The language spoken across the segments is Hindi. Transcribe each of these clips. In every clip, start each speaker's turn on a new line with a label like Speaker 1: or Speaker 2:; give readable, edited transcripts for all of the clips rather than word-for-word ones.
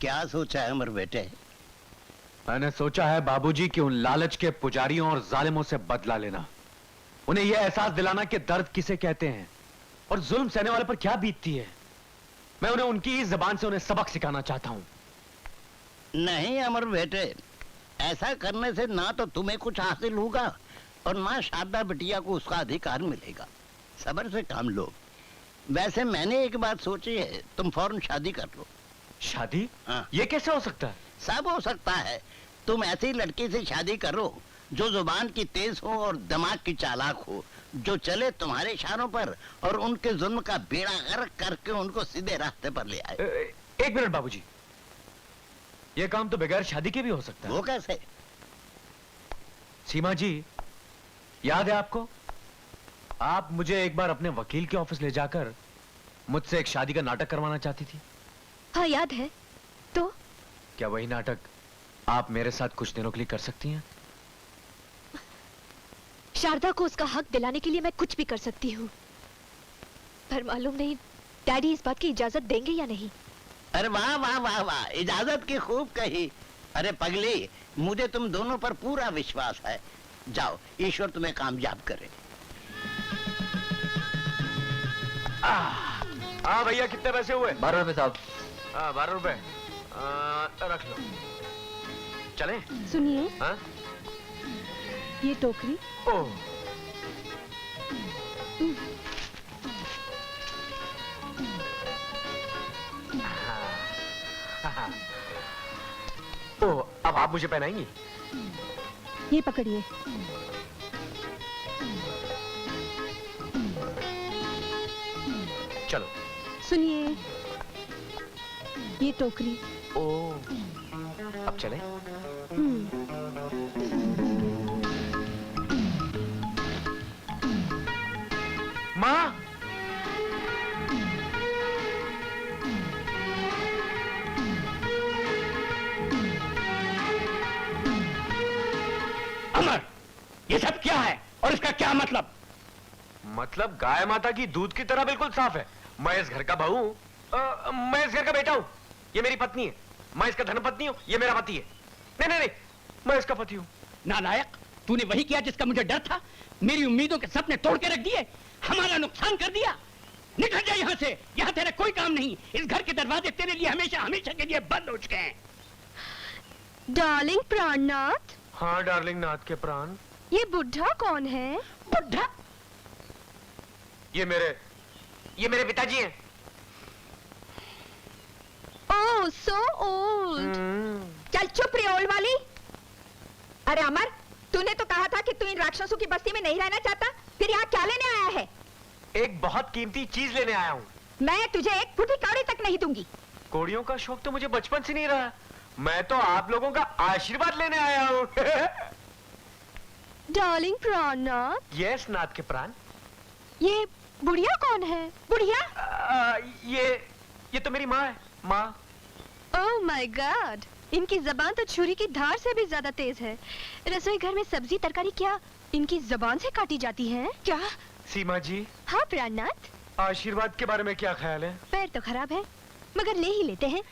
Speaker 1: क्या सोचा है अमर बेटे?
Speaker 2: मैंने सोचा है बाबूजी कि उन लालच के पुजारियों और जालिमों से बदला लेना, उन्हें यह एहसास दिलाना कि दर्द किसे कहते हैं और जुल्म सहने वाले पर क्या बीतती है। मैं उन्हें उनकी ही जुबान से उन्हें सबक सिखाना चाहता हूं।
Speaker 1: नहीं अमर बेटे, ऐसा करने से ना तो तुम्हें कुछ हासिल होगा और ना शारदा बिटिया को उसका अधिकार मिलेगा। सब्र से काम लो। वैसे मैंने एक बात सोची है, तुम फौरन शादी कर लो।
Speaker 2: शादी?
Speaker 1: हाँ।
Speaker 2: ये कैसे हो सकता है?
Speaker 1: सब हो सकता है। तुम ऐसी लड़की से शादी करो जो जुबान की तेज हो और दिमाग की चालाक हो, जो चले तुम्हारे इशारों पर और उनके जुल्म का बेड़ा गर्क करके उनको सीधे रास्ते पर ले आए।
Speaker 2: एक मिनट बाबूजी, ये काम तो बगैर शादी के भी हो सकता है।
Speaker 1: वो कैसे?
Speaker 2: सीमा जी, याद है आपको? आप मुझे एक बार अपने वकील के ऑफिस ले जाकर मुझसे एक शादी का नाटक करवाना चाहती थी।
Speaker 3: हाँ याद है। तो
Speaker 2: क्या वही नाटक आप मेरे साथ कुछ दिनों के लिए कर सकती हैं?
Speaker 3: शारदा को उसका हक दिलाने के लिए मैं कुछ भी कर सकती हूँ, पर मालूम नहीं डैडी इस बात की इजाजत देंगे या नहीं।
Speaker 1: अरे वाह वाह वाह वाह, इजाजत की खूब कही। अरे पगली, मुझे तुम दोनों पर पूरा विश्वास है। जाओ, ईश्वर तुम्हें कामयाब करे।
Speaker 2: हाँ भैया, कितने पैसे हुए?
Speaker 4: 12 रुपए साहब।
Speaker 2: 12 रुपए रख लो। चले?
Speaker 3: सुनिए,
Speaker 2: हाँ?
Speaker 3: ये टोकरी।
Speaker 2: ओह, ओह, अब आप मुझे पहनाएंगी?
Speaker 3: ये पकड़िए।
Speaker 2: चलो।
Speaker 3: सुनिए, ये टोकरी।
Speaker 2: ओह, अब चले? माँ,
Speaker 5: अमर, ये सब क्या है और इसका क्या मतलब?
Speaker 2: मतलब गाय माता की दूध की तरह बिल्कुल साफ है। मैं इस घर का बहू हूं, मैं इस घर का बेटा हूं, ये मेरी पत्नी है। मैं इसका धर्मपत्नी हूं, ये मेरा पति है। नहीं नहीं नहीं, मैं इसका पति हूं।
Speaker 5: नालायक, तूने वही किया जिसका मुझे डर था। मेरी उम्मीदों के सपने तोड़ के रख दिए, हमारा नुकसान कर दिया। निकल जा यहाँ से, यहाँ तेरा कोई काम नहीं। इस घर के दरवाजे तेरे लिए हमेशा हमेशा के लिए बंद हो चुके हैं।
Speaker 3: डार्लिंग प्राणनाथ।
Speaker 2: हाँ डार्लिंग नाथ के प्राण।
Speaker 3: ये बुढ़ा कौन है?
Speaker 5: बुढ़ा?
Speaker 2: ये मेरे पिताजी हैं।
Speaker 3: ओह, सो ओल्ड।
Speaker 6: चल चुप रही ओल्ड वाली। अरे अमर, तूने तो कहा था कि तू इन राक्षसों की बस्ती में नहीं रहना चाहता, फिर यहाँ क्या लेने आया है?
Speaker 2: एक बहुत कीमती चीज लेने आया हूँ।
Speaker 6: मैं तुझे एक फुटी कौड़ी तक नहीं दूंगी।
Speaker 2: कोड़ियों का शौक तो मुझे बचपन से नहीं रहा। मैं तो आप लोगों का आशीर्वाद लेने आया हूँ।
Speaker 3: डार्लिंग प्राणनाथ।
Speaker 2: यस नाथ के प्राण।
Speaker 3: ये बुढ़िया कौन है? बुढ़िया?
Speaker 2: ये तो मेरी माँ है। माँ।
Speaker 3: ओह माय गॉड, इनकी जबान तो छुरी की धार से भी ज्यादा तेज है। रसोई घर में सब्जी तरकारी क्या इनकी जबान से काटी जाती है क्या?
Speaker 2: सीमा जी।
Speaker 3: हाँ प्राणनाथ।
Speaker 2: आशीर्वाद के बारे में क्या ख्याल है?
Speaker 3: पैर तो खराब है मगर ले ही लेते हैं।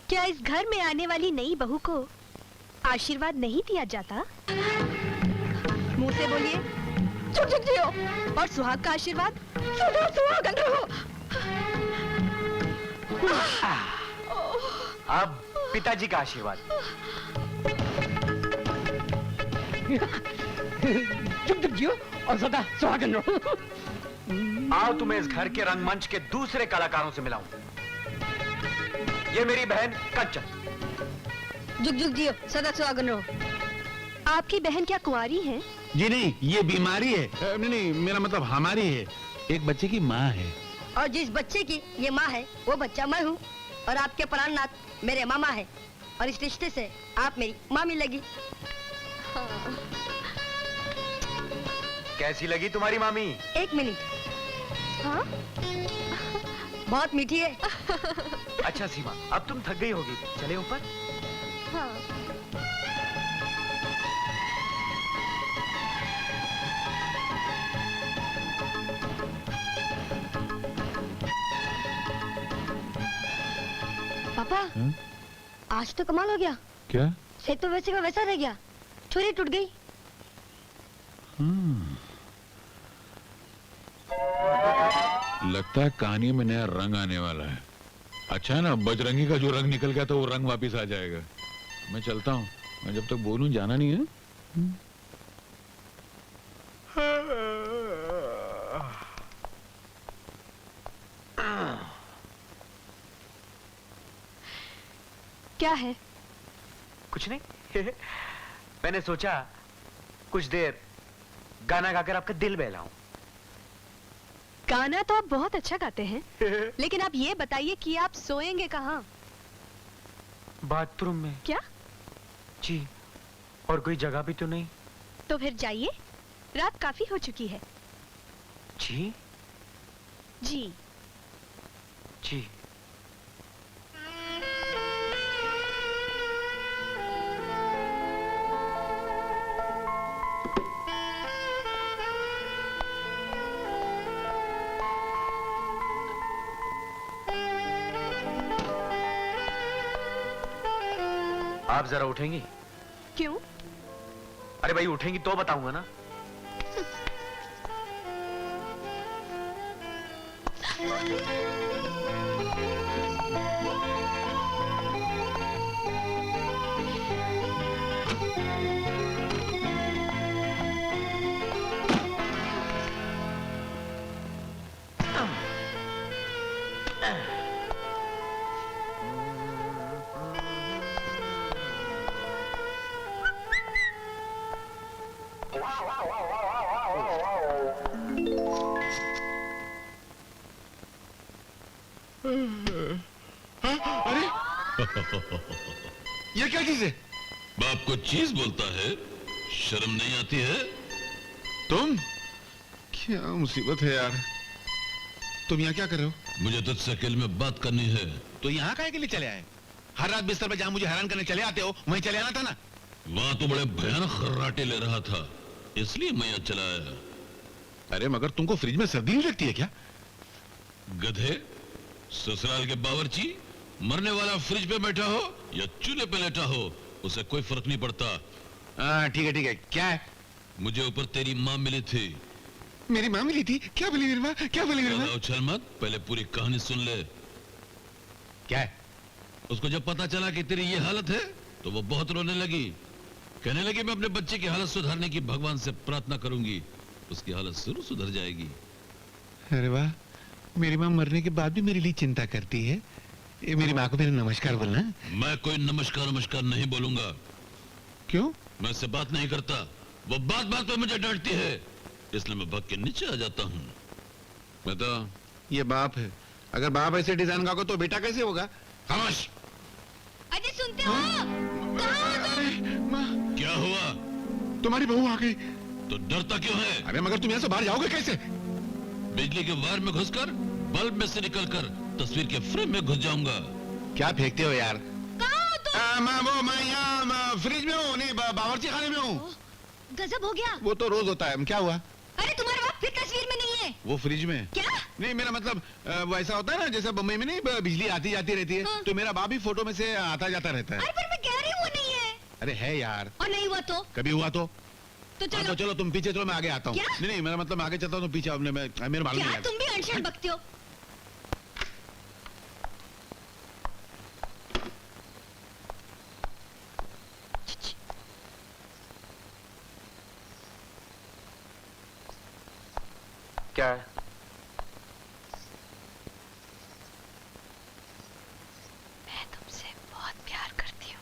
Speaker 3: क्या इस घर में आने वाली नई बहू को आशीर्वाद नहीं दिया जाता? मुंह से बोलिए। चुप चुप जियो। और सुहाग का आशीर्वाद? सदा सुहागन रहो।
Speaker 2: अब पिताजी का आशीर्वाद।
Speaker 5: चुप चुप जियो और सदा सुहागन रहो।
Speaker 2: आओ तुम्हें इस घर के रंगमंच के दूसरे कलाकारों से मिलाऊं। ये मेरी बहन कंचन।
Speaker 3: जुग जुग जियो, सदा सुहागन रहो। आपकी बहन क्या कुंवारी है?
Speaker 7: जी नहीं, ये बीमारी है। नहीं, मेरा मतलब हमारी है। एक बच्चे की माँ है।
Speaker 6: और जिस बच्चे की ये माँ है वो बच्चा मैं हूँ, और आपके प्राणनाथ मेरे मामा है, और इस रिश्ते से आप मेरी मामी लगी।
Speaker 3: हाँ।
Speaker 2: कैसी लगी तुम्हारी मामी?
Speaker 6: एक मिनट। हाँ? बहुत मीठी है।
Speaker 2: अच्छा सीमा, अब तुम थक गई होगी, चले ऊपर।
Speaker 3: हाँ। पापा
Speaker 7: हाँ?
Speaker 3: आज तो कमाल हो गया।
Speaker 7: क्या?
Speaker 3: सेब तो वैसे का वैसा रह गया, छुरी टूट गई।
Speaker 7: लगता है कहानी में नया रंग आने वाला है। अच्छा है ना, बजरंगी का जो रंग निकल गया तो वो रंग वापिस आ जाएगा। मैं चलता हूँ, मैं जब तक बोलूं जाना नहीं है।
Speaker 3: क्या है?
Speaker 2: कुछ नहीं। मैंने सोचा कुछ देर गाना गाकर आपका दिल बहलाऊं।
Speaker 3: गाना तो आप बहुत अच्छा गाते हैं, लेकिन आप ये बताइए कि आप सोएंगे कहाँ?
Speaker 2: बाथरूम में।
Speaker 3: क्या?
Speaker 2: जी, और कोई जगह भी तो नहीं।
Speaker 3: तो फिर जाइए, रात काफी हो चुकी है।
Speaker 2: जी
Speaker 3: जी।
Speaker 2: जी। आप जरा उठेंगी?
Speaker 3: क्यों?
Speaker 2: अरे भाई उठेंगी तो बताऊंगा ना।
Speaker 7: ये क्या चीज है?
Speaker 4: बाप को चीज बोलता है, शर्म नहीं आती है?
Speaker 7: तुम? क्या मुसीबत है यार। तुम यहाँ क्या कर रहे हो?
Speaker 4: मुझे तुझसे अकेले में बात करनी है।
Speaker 7: तो यहाँ काहे के लिए चले आए? हर रात बिस्तर पे जहाँ मुझे हैरान करने चले आते हो वहीं चले आना था ना।
Speaker 4: वहां तो बड़े भयानक खर्राटे ले रहा था, इसलिए मैं यहाँ चला आया।
Speaker 7: अरे मगर तुमको फ्रिज में सर्दी नहीं लगती है क्या?
Speaker 4: गधे, ससुराल के बावर्ची मरने वाला फ्रिज पे बैठा हो या चूल्हे पे लेटा हो, उसे कोई फर्क नहीं पड़ता।
Speaker 7: ठीक है क्या है?
Speaker 4: मुझे ऊपर तेरी माँ मिली थी।
Speaker 7: मेरी माँ मिली थी? क्या बोली मेरी माँ? क्या बोली मेरी माँ?
Speaker 4: ज्यादा उछल मत, पहले पूरी कहानी सुन ले।
Speaker 7: क्या है?
Speaker 4: उसको जब पता चला कि तेरी ये हालत है तो वो बहुत रोने लगी। कहने लगी मैं अपने बच्चे की हालत सुधारने की भगवान से प्रार्थना करूंगी, उसकी हालत जरूर सुधर जाएगी।
Speaker 7: अरे वाह, मेरी माँ मरने के बाद भी मेरे लिए चिंता करती है। ये मेरी माँ को मेरा नमस्कार बोलना।
Speaker 4: मैं कोई नमस्कार नहीं बोलूंगा।
Speaker 7: क्यों?
Speaker 4: मैं उससे बात नहीं करता, वो बात बात पे मुझे डांटती है, इसलिए मैं भाग के नीचे आ जाता हूँ। बता।
Speaker 7: ये बाप है, अगर बाप ऐसे डिजाइन का होगा तो बेटा कैसे होगा?
Speaker 4: खामोश।
Speaker 3: अजय सुनते हो? कहाँ हो तुम?
Speaker 7: अरे माँ,
Speaker 4: क्या हुआ?
Speaker 7: तुम्हारी बहू आ गई।
Speaker 4: तो डरता क्यों है?
Speaker 7: अरे मगर तुम यहाँ से बाहर जाओगे कैसे?
Speaker 4: बिजली के वायर में घुसकर, बल्ब में से निकलकर तस्वीर के फ्रेम में घुस जाऊंगा।
Speaker 7: क्या फेंकते हो यार?
Speaker 3: कहाँ हो तुम?
Speaker 7: मैं यहाँ फ्रिज में हूँ, नहीं बावर्ची खाने में हूँ।
Speaker 3: गजब हो गया।
Speaker 7: वो तो रोज होता है। क्या हुआ?
Speaker 3: अरे तुम्हारा बाप फिर तस्वीर में नहीं है।
Speaker 7: वो फ्रिज में?
Speaker 3: क्या?
Speaker 7: नहीं, मेरा मतलब वो ऐसा होता है ना जैसे बम्बई में नहीं बिजली आती जाती रहती है।
Speaker 3: हाँ।
Speaker 7: तो मेरा बाप भी फोटो में से आता जाता रहता है।
Speaker 3: अरे पर मैं कह रही हूँ वो नहीं है।
Speaker 7: अरे है यार।
Speaker 3: और नहीं हुआ तो?
Speaker 7: कभी हुआ तो?
Speaker 3: तो
Speaker 7: हाँ,
Speaker 3: चलो।
Speaker 7: तो चलो तुम पीछे चलो, मैं आगे आता हूँ।
Speaker 3: क्या?
Speaker 7: नहीं मेरा मतलब मैं आगे चलता हूँ, तुम पीछे आओ, मेरे मालूम
Speaker 3: क्या
Speaker 7: नहीं
Speaker 3: तुम भी अनशन बकते हो?
Speaker 2: क्या है?
Speaker 3: मैं तुमसे बहुत प्यार करती हूँ।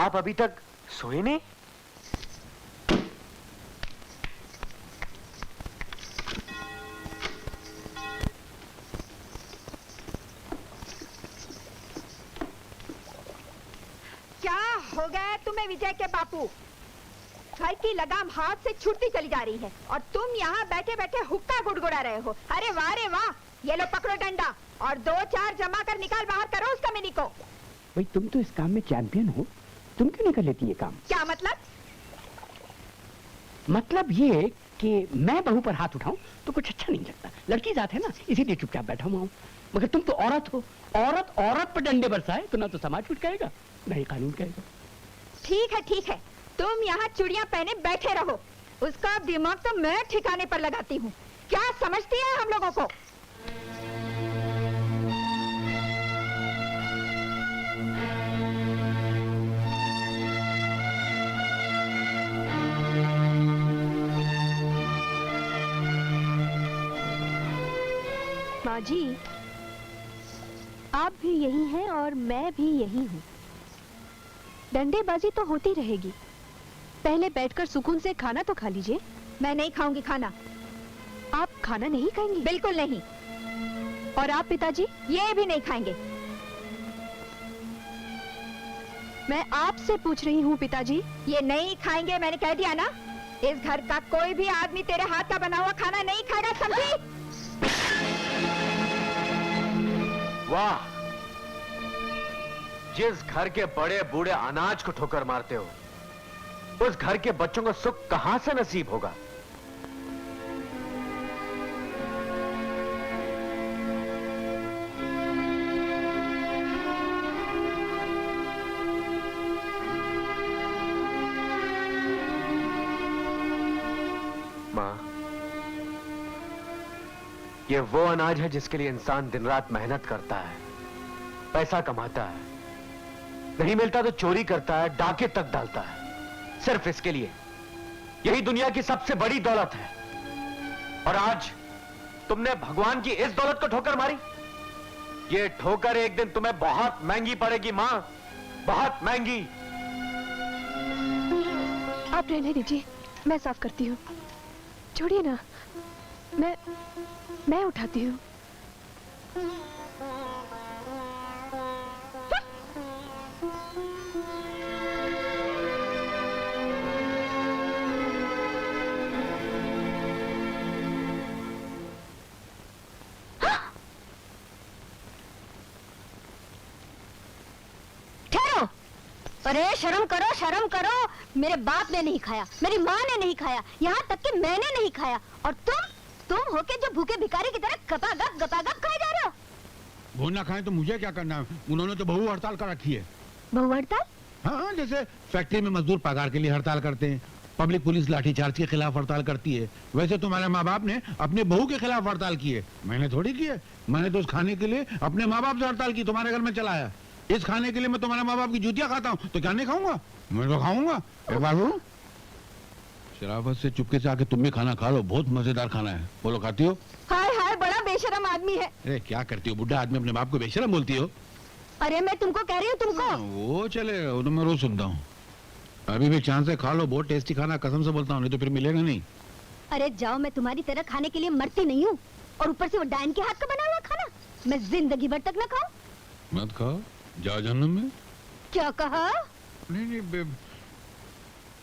Speaker 2: आप अभी तक सोए नहीं?
Speaker 6: क्या हो गया है तुम्हें विजय के बापू? घर की लगाम हाथ से छूटती चली जा रही है और तुम यहाँ बैठे बैठे हुक्का गुड़गुड़ा रहे हो। अरे वाह रे वाह, ये लो पकड़ो डंडा और 2-4 जमा कर निकाल बाहर करो उस कमीनी को।
Speaker 5: भाई तुम तो इस काम में चैंपियन हो, तुम क्यों नहीं कर लेती ये काम?
Speaker 6: क्या मतलब?
Speaker 5: मतलब ये कि मैं बहू पर हाथ उठाऊं तो कुछ अच्छा नहीं लगता। लड़की जात है ना, इसीलिए चुपचाप बैठा हुआ हूं। मगर तुम तो औरत हो, औरत औरत पर डंडे बरसाए तो ना तो समाज कुछ कहेगा ना ही कानून कहेगा।
Speaker 6: ठीक है, तुम यहाँ चूड़ियां पहने बैठे रहो। उसका दिमाग तो मैं ठिकाने पर लगाती हूँ। क्या समझती है हम लोगों को?
Speaker 3: माँ जी, आप भी यही हैं और मैं भी यही हूँ। डंडेबाजी तो होती रहेगी, पहले बैठकर सुकून से खाना तो खा लीजिए।
Speaker 6: मैं नहीं खाऊंगी खाना।
Speaker 3: आप खाना नहीं खाएंगी?
Speaker 6: बिल्कुल नहीं।
Speaker 3: और आप पिताजी?
Speaker 6: ये भी नहीं खाएंगे।
Speaker 3: मैं आपसे पूछ रही हूँ पिताजी।
Speaker 6: ये नहीं खाएंगे, मैंने कह दिया ना। इस घर का कोई भी आदमी तेरे हाथ का बना हुआ खाना नहीं खाएगा, समझी?
Speaker 2: वाह, जिस घर के बड़े बूढ़े अनाज को ठोकर मारते हो, उस घर के बच्चों को सुख कहां से नसीब होगा? मां, ये वो अनाज है जिसके लिए इंसान दिन रात मेहनत करता है, पैसा कमाता है, नहीं मिलता तो चोरी करता है, डाके तक डालता है, सिर्फ इसके लिए। यही दुनिया की सबसे बड़ी दौलत है। और आज तुमने भगवान की इस दौलत को ठोकर मारी। ये ठोकर एक दिन तुम्हें बहुत महंगी पड़ेगी मां, बहुत महंगी।
Speaker 3: आप रहने दीजिए, मैं साफ करती हूँ। छोड़िए ना, मैं उठाती हूँ।
Speaker 8: ठहरो। अरे शर्म करो, शर्म करो। मेरे बाप ने नहीं खाया, मेरी माँ ने नहीं खाया, यहाँ तक कि मैंने नहीं खाया। और तुम होके जो भूखे भिखारी की तरह गपागप खाए जा रहे हो।
Speaker 9: वो ना खाए तो मुझे क्या करना है? उन्होंने तो बहु हड़ताल कर रखी है।
Speaker 8: बहु हड़ताल?
Speaker 9: हाँ, जैसे फैक्ट्री में मजदूर पगार के लिए हड़ताल करते हैं, पब्लिक पुलिस लाठीचार्ज के खिलाफ हड़ताल करती है, वैसे तुम्हारे माँ बाप ने अपने बहू के खिलाफ हड़ताल की है। मैंने थोड़ी की है, मैंने तो उस खाने के लिए अपने माँ बाप से हड़ताल की, तुम्हारे घर में चलाया। इस खाने के लिए मैं तुम्हारे माँ बाप की जूतियां खाता हूँ तो क्या नहीं खाऊंगा? मैं तो खाऊंगा। एक बार बोलूं, शराफत से चुपके से आके तुम भी खाना खा लो, बहुत मजेदार खाना है। बोलो, खाती हो?
Speaker 6: हाय हाय, बड़ा बेशरम आदमी है।
Speaker 9: अरे क्या करती हो, बुढ़ा आदमी अपने बाप को बेशरम बोलती हो?
Speaker 8: अरे मैं तुमको कह रही हूँ, तुमको।
Speaker 9: वो चलेगा, वो तो मैं रोज सुनता हूँ। अभी भी चांस से खा लो, बहुत टेस्टी खाना, कसम से बोलता हूँ, नहीं तो फिर मिलेगा नहीं।
Speaker 8: अरे जाओ, मैं तुम्हारी तरह खाने के लिए मरती नहीं हूँ। और ऊपर से वो डायन के हाथ का बना हुआ खाना मैं जिंदगी भर तक न खाऊं।
Speaker 9: मत खाओ, जाओ जन्म में।
Speaker 8: क्या कहा?
Speaker 9: नहीं,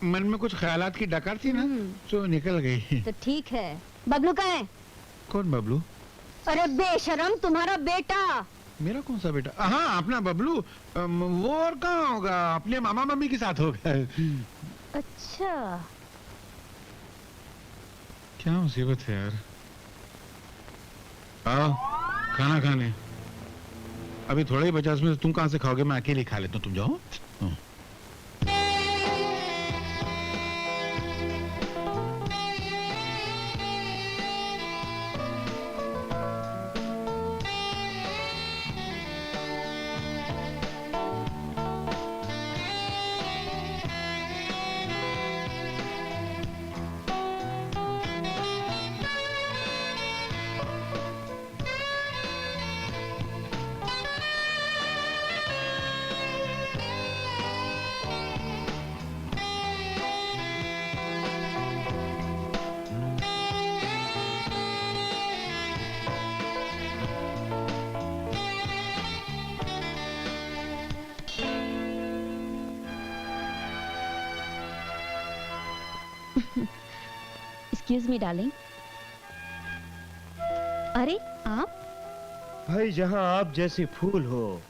Speaker 9: मन में कुछ ख्यालात की डकार थी ना, जो निकल गई।
Speaker 8: तो ठीक है। बबलू कहाँ है?
Speaker 9: कौन बबलू?
Speaker 8: अरे बेशरम, तुम्हारा बेटा।
Speaker 9: मेरा कौन सा बेटा? हाँ, अपना बबलू। वो और कहाँ होगा, अपने मामा मम्मी के साथ होगा।
Speaker 8: अच्छा,
Speaker 9: क्या मुसीबत है यार। आओ खाना खाने। अभी थोड़ा ही बचा, उसमें तुम कहाँ से खाओगे? मैं अकेले खा लेता हूँ, तुम जाओ।
Speaker 8: Excuse me darling. अरे आप?
Speaker 10: भाई, जहाँ आप जैसी फूल हो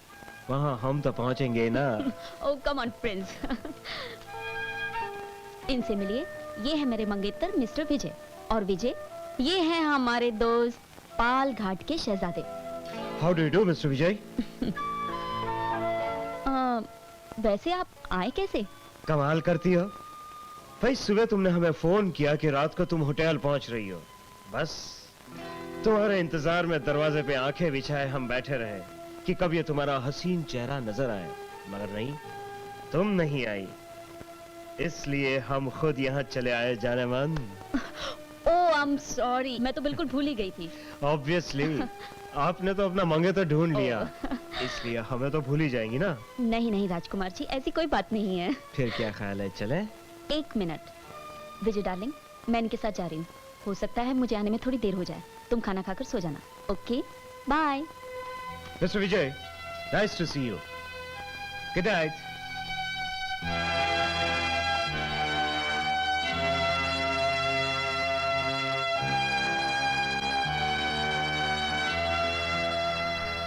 Speaker 10: वहाँ हम तो पहुँचेंगे ना।
Speaker 8: ओह कम ऑन प्रिंस। इनसे मिलिए। ये है मेरे मंगेतर मिस्टर विजय, और विजय ये है हमारे दोस्त पाल घाट के शहजादे।
Speaker 10: How do you do mister Vijay?
Speaker 8: वैसे आप आए कैसे?
Speaker 10: कमाल करती हो भाई, सुबह तुमने हमें फोन किया कि रात को तुम होटल पहुंच रही हो, बस तुम्हारे इंतजार में दरवाजे पे आंखें बिछाए हम बैठे रहे कि कब ये तुम्हारा हसीन चेहरा नजर आए, मगर नहीं, तुम नहीं आई, इसलिए हम खुद यहाँ चले आए जाने मन।
Speaker 8: ओह आई एम सॉरी, मैं तो बिल्कुल भूल ही गई थी।
Speaker 10: ऑब्वियसली आपने तो अपना मंगेतर ढूंढ लिया, इसलिए हमें तो भूल ही जाएंगी ना।
Speaker 8: नहीं नहीं राजकुमार जी, ऐसी कोई बात नहीं है।
Speaker 10: फिर क्या ख्याल है, चले?
Speaker 8: एक मिनट विजय डार्लिंग, मैं इनके साथ जा रही हूँ, हो सकता है मुझे आने में थोड़ी देर हो जाए, तुम खाना खाकर सो जाना। Okay bye.
Speaker 10: Mister Vijay, nice to see you, good night.